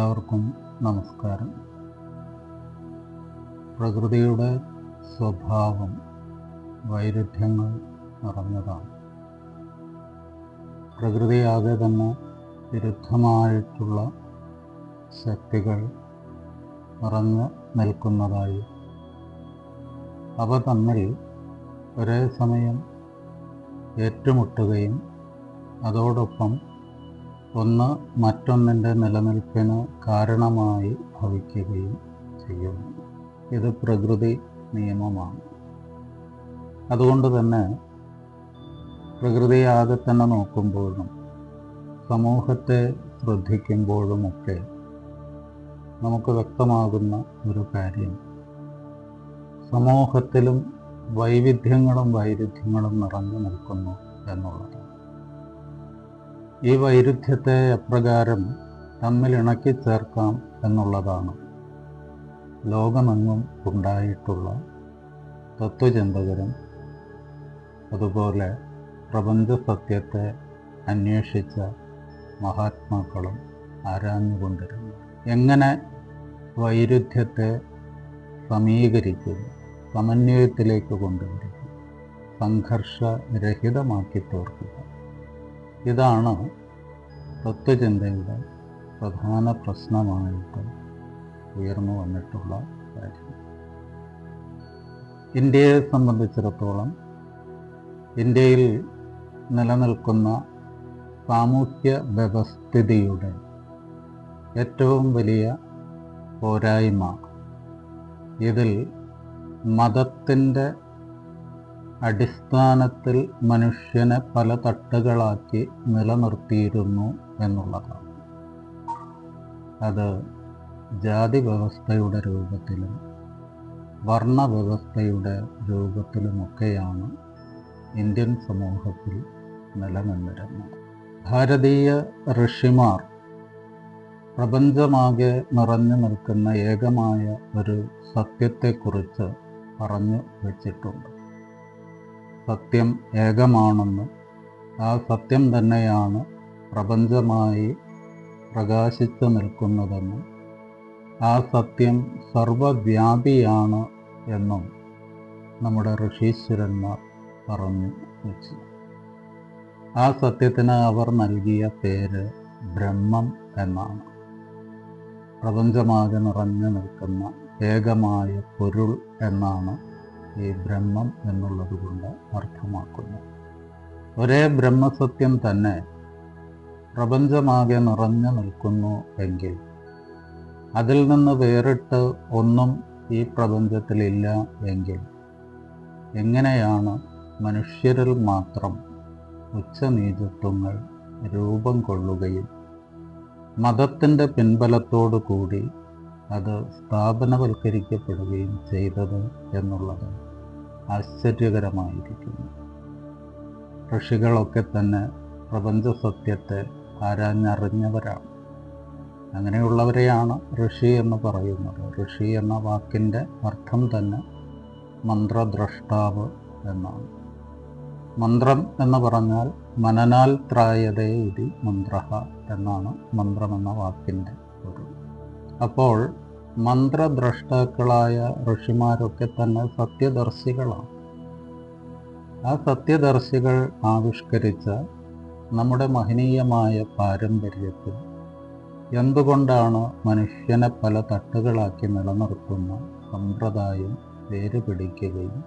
എല്ലാവർക്കും നമസ്കാരം. പ്രകൃതിയുടെ സ്വഭാവം വൈരുദ്ധ്യങ്ങൾ നിറഞ്ഞതാണ്. പ്രകൃതിയാകെ തന്നെ വിരുദ്ധമായിട്ടുള്ള ശക്തികൾ നിറഞ്ഞു നിൽക്കുന്നതായി, അവ തമ്മിൽ ഒരേ സമയം ഏറ്റുമുട്ടുകയും അതോടൊപ്പം ഒന്ന് മറ്റൊന്നിൻ്റെ നിലനിൽപ്പിന് കാരണമായി ഭവിക്കുകയും ചെയ്യുന്നു. ഇത് പ്രകൃതി നിയമമാണ്. അതുകൊണ്ട് തന്നെ പ്രകൃതിയാകെ തന്നെ നോക്കുമ്പോഴും സമൂഹത്തെ ശ്രദ്ധിക്കുമ്പോഴുമൊക്കെ നമുക്ക് വ്യക്തമാകുന്ന ഒരു കാര്യം, സമൂഹത്തിലും വൈവിധ്യങ്ങളും വൈരുദ്ധ്യങ്ങളും നിറഞ്ഞു നിൽക്കുന്നു എന്നുള്ളതാണ്. ഈ വൈരുദ്ധ്യത്തെ എപ്രകാരം തമ്മിൽ ഇണക്കി ചേർക്കാം എന്നുള്ളതാണ് ലോകമെങ്ങും ഉണ്ടായിട്ടുള്ള തത്വചിന്തകരും അതുപോലെ പ്രപഞ്ച സത്യത്തെ അന്വേഷിച്ച മഹാത്മാക്കളും ആരാഞ്ഞുകൊണ്ടിരുന്നു. എങ്ങനെ വൈരുദ്ധ്യത്തെ സമീകരിക്കുക, സമന്വയത്തിലേക്ക് കൊണ്ടുവരിക, സംഘർഷരഹിതമാക്കി തീർക്കുക, ഇതാണ് തത്വചിന്തയുടെ പ്രധാന പ്രശ്നമായിട്ട് ഉയർന്നു വന്നിട്ടുള്ള കാര്യം. ഇന്ത്യയെ സംബന്ധിച്ചിടത്തോളം ഇന്ത്യയിൽ നിലനിൽക്കുന്ന സാമൂഹ്യ വ്യവസ്ഥിതിയുടെ ഏറ്റവും വലിയ പോരായ്മ, ഇതിൽ മതത്തിൻ്റെ അടിസ്ഥാനത്തിൽ മനുഷ്യനെ പല തട്ടുകളാക്കി നിലനിർത്തിയിരുന്നു എന്നുള്ളതാണ്. അത് ജാതി വ്യവസ്ഥയുടെ രൂപത്തിലും വർണ്ണവ്യവസ്ഥയുടെ രൂപത്തിലുമൊക്കെയാണ് ഇന്ത്യൻ സമൂഹത്തിൽ നിലനിന്നിരുന്നത്. ഭാരതീയ ഋഷിമാർ പ്രപഞ്ചമാകെ നിറഞ്ഞു നിൽക്കുന്ന ഏകമായ ഒരു സത്യത്തെക്കുറിച്ച് പറഞ്ഞു വച്ചിട്ടുണ്ട്. സത്യം ഏകമാണെന്നും ആ സത്യം തന്നെയാണ് പ്രപഞ്ചമായി പ്രകാശിച്ചു നിൽക്കുന്നതെന്നും ആ സത്യം സർവവ്യാപിയാണ് എന്നും നമ്മുടെ ഋഷീശ്വരന്മാർ പറഞ്ഞു വെച്ചു. ആ സത്യത്തിന് അവർ നൽകിയ പേര് ബ്രഹ്മം എന്നാണ്. പ്രപഞ്ചമാകെ നിറഞ്ഞു നിൽക്കുന്ന ഏകമായ പൊരുൾ എന്നാണ് ഈ ബ്രഹ്മം എന്നുള്ളത് കൊണ്ട് അർത്ഥമാക്കുന്നത്. ഒരേ ബ്രഹ്മസത്യം തന്നെ പ്രപഞ്ചമാകെ നിറഞ്ഞു നിൽക്കുന്നു എങ്കിൽ അതിൽ നിന്ന് വേറിട്ട് ഒന്നും ഈ പ്രപഞ്ചത്തിലില്ല എങ്കിൽ എങ്ങനെയാണ് മനുഷ്യരിൽ മാത്രം ഉച്ചനീചത്വങ്ങൾ രൂപം കൊള്ളുകയും മതത്തിൻ്റെ പിൻബലത്തോടു കൂടി അത് സ്ഥാപനവൽക്കരിക്കപ്പെടുകയും ചെയ്തത് എന്നുള്ളത് ആശ്ചര്യകരമായിരിക്കുന്നു. ഋഷികളൊക്കെ തന്നെ പ്രപഞ്ച സത്യത്തെ ആരാഞ്ഞറിഞ്ഞവരാണ്. അങ്ങനെയുള്ളവരെയാണ് ഋഷി എന്ന് പറയുന്നത്. ഋഷി എന്ന വാക്കിൻ്റെ അർത്ഥം തന്നെ മന്ത്രദ്രഷ്ടാവ് എന്നാണ്. മന്ത്രം എന്ന് പറഞ്ഞാൽ മനനാൽ ത്രായതേ ഇതി മന്ത്രഃ എന്നാണ് മന്ത്രം എന്ന വാക്കിൻ്റെ പൊരുൾ. അപ്പോൾ മന്ത്രദ്രഷ്ടാക്കളായ ഋഷിമാരൊക്കെ തന്നെ സത്യദർശികളാണ്. ആ സത്യദർശികൾ ആവിഷ്കരിച്ച നമ്മുടെ മഹനീയമായ പാരമ്പര്യത്തിൽ എന്തുകൊണ്ടാണ് മനുഷ്യനെ പല തട്ടുകളാക്കി നിലനിർത്തുന്ന സമ്പ്രദായം വേരുപിടിക്കുകയും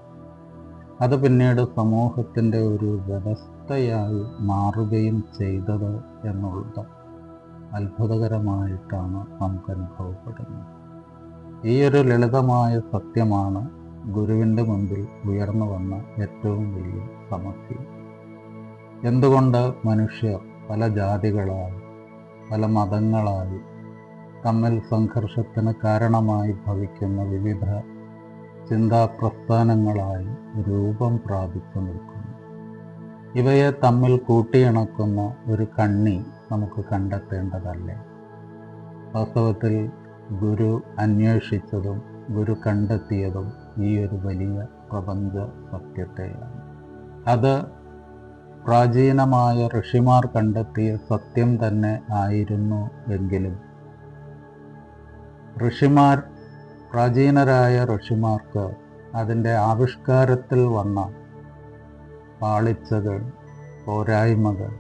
അത് പിന്നീട് സമൂഹത്തിൻ്റെ ഒരു വ്യവസ്ഥയായി മാറുകയും ചെയ്തത് എന്നുള്ളത് അത്ഭുതകരമായിട്ടാണ് നമുക്ക് അനുഭവപ്പെടുന്നത്. ഈ ഒരു ലളിതമായ സത്യമാണ് ഗുരുവിൻ്റെ മുൻപിൽ ഉയർന്നു വന്ന ഏറ്റവും വലിയ സമസ്യ. എന്തുകൊണ്ട് മനുഷ്യർ പല ജാതികളായി, പല മതങ്ങളായി, തമ്മിൽ സംഘർഷത്തിന് കാരണമായി ഭവിക്കുന്ന വിവിധ ചിന്താപ്രസ്ഥാനങ്ങളായി രൂപം പ്രാപിച്ചു നിൽക്കുന്നു? ഇവയെ തമ്മിൽ കൂട്ടിയിണക്കുന്ന ഒരു കണ്ണി നമുക്ക് കണ്ടെത്തേണ്ടതല്ലേ? വാസ്തവത്തിൽ ഗുരു അന്വേഷിച്ചതും ഗുരു കണ്ടെത്തിയതും ഈ ഒരു വലിയ പ്രപഞ്ച സത്യത്തെയാണ്. അത് പ്രാചീനമായ ഋഷിമാർ കണ്ടെത്തിയ സത്യം തന്നെ ആയിരുന്നു എങ്കിലും ഋഷിമാർ, പ്രാചീനരായ ഋഷിമാർക്ക് അതിൻ്റെ ആവിഷ്കാരത്തിൽ വന്ന പാളിച്ചകൾ, പോരായ്മകൾ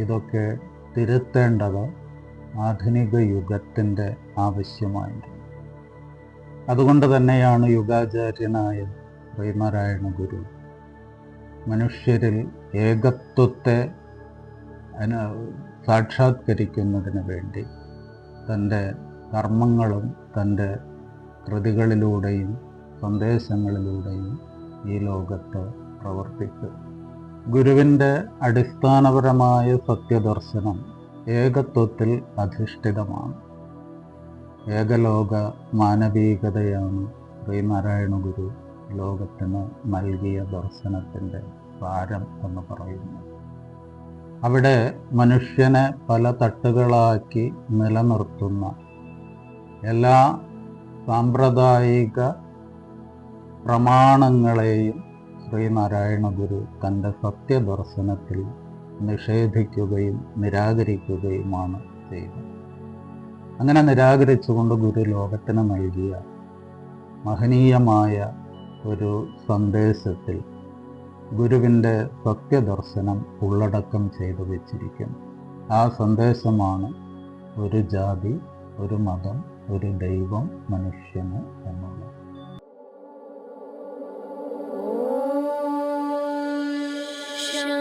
ഇതൊക്കെ തിരുത്തേണ്ടത് ആധുനിക യുഗത്തിൻ്റെ ആവശ്യമായിരുന്നു. അതുകൊണ്ട് തന്നെയാണ് യുഗാചാര്യനായ ശ്രീനാരായണ ഗുരു മനുഷ്യരിൽ ഏകത്വത്തെ സാക്ഷാത്കരിക്കുന്നതിന് വേണ്ടി തൻ്റെ കർമ്മങ്ങളും തൻ്റെ കൃതികളിലൂടെയും സന്ദേശങ്ങളിലൂടെയും ഈ ലോകത്ത് പ്രവർത്തിക്കുക. ഗുരുവിൻ്റെ അടിസ്ഥാനപരമായ സത്യദർശനം ഏകത്വത്തിൽ അധിഷ്ഠിതമാണ്. ഏകലോക മാനവികതയാണ് ശ്രീനാരായണ ഗുരു ലോകത്തിന് നൽകിയ ദർശനത്തിൻ്റെ സാരം എന്ന് പറയുന്നത്. അവിടെ മനുഷ്യനെ പല തട്ടുകളാക്കി നിലനിർത്തുന്ന എല്ലാ സാമ്പ്രദായിക പ്രമാണങ്ങളെയും ശ്രീനാരായണ ഗുരു തൻ്റെ സത്യദർശനത്തിൽ നിഷേധിക്കുകയും നിരാകരിക്കുകയുമാണ് ചെയ്തത്. അങ്ങനെ നിരാകരിച്ചുകൊണ്ട് ഗുരു ലോകത്തിന് നൽകിയ മഹനീയമായ ഒരു സന്ദേശത്തിൽ ഗുരുവിൻ്റെ സത്യദർശനം ഉള്ളടക്കം ചെയ്തു വച്ചിരിക്കുന്നു. ആ സന്ദേശമാണ് ഒരു ജാതി, ഒരു മതം, ഒരു ദൈവം മനുഷ്യന് എന്നുള്ളത്. ശാന്തി.